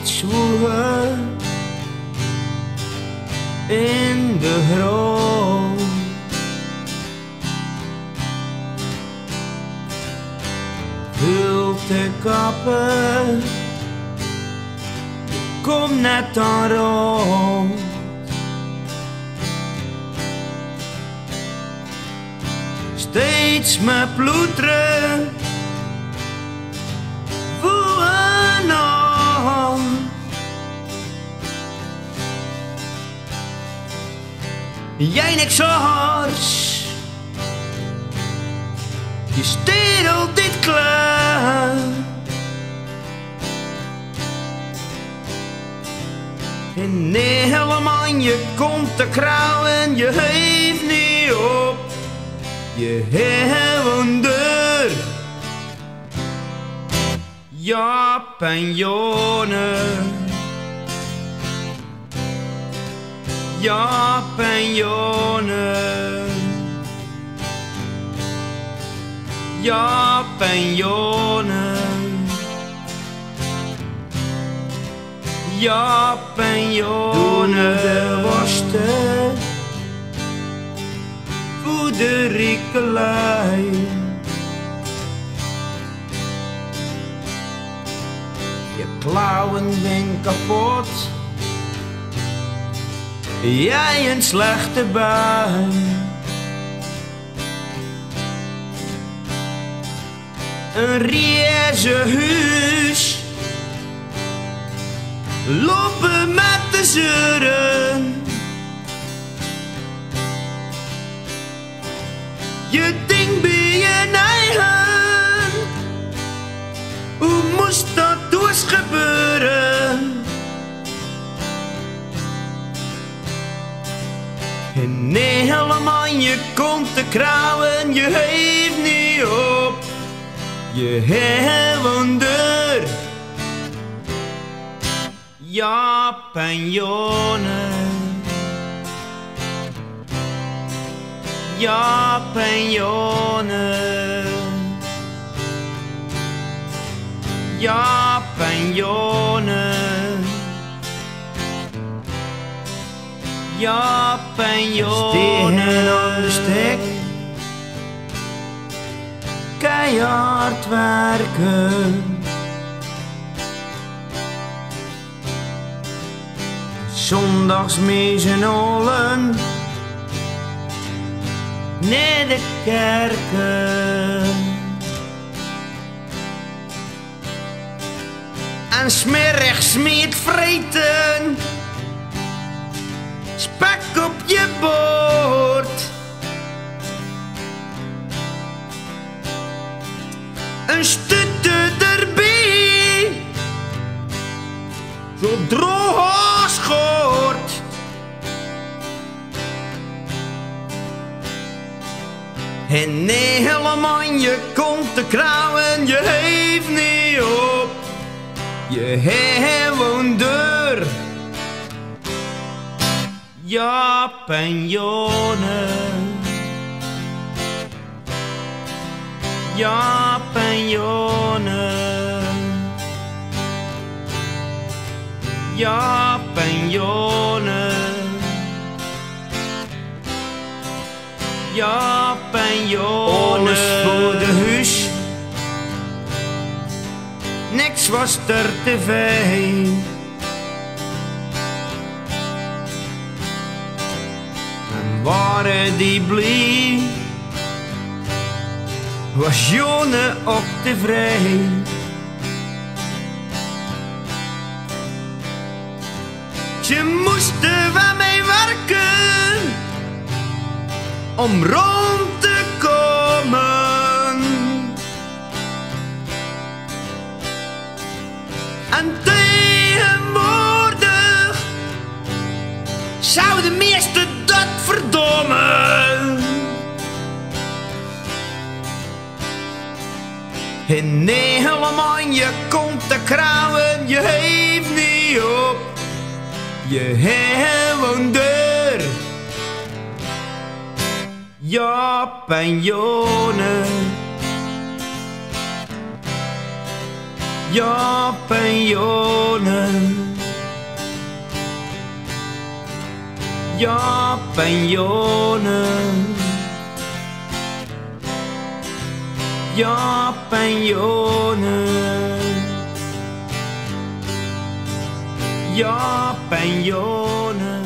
nooit zwoegen in de grond. Vult de kappen, kom net aan rond. Steeds me ploeteren voor een hand. Jij niks hars, je stedelt dit klaar. En nee, helemaal je komt te krauwen, je heeft niet op. Je hebt deur, Jaap en Jone, Jaap en Jone, Jaap en Jone, Jaap en Jone. De worsten voor de riekelei. Je klauwen zijn kapot, jij een slechte bui. Een riezenhuis, lopen met de zeuren. Je ding bij je eigen, hoe moest dat dus gebeuren? En nee, helemaal je komt te krauwen, je heeft niet op. Je hebt deur, Jaap en Jone, Jaap en Jone, Jaap en Jone, Jaap en Jone. Aan de stek, keihard werken. Zondags met z'n allen naar de kerken. En smiddags met vreten, spek op je bord. Een stutte erbij, zo droog als schort. En nee, helemaal je komt te krauwen, je heeft niet op. Je hebt deur, Jaap en Jone, Jaap en Jone, Jaap en Jone, Jaap en Jone. Alles voor de huis, niks was er te veel. En waren die blij, was Jone ook tevreden. Ze moesten wel mee werken om rond te komen. En tegenwoordig zouden de meesten dat verdommen. En nee, helemaal je komt te krauwen, je heeft niet op. Je hebt deur, Jaap en Jone, Jaap en Jone. Job en Jone. Job en Jone. Job en Jone.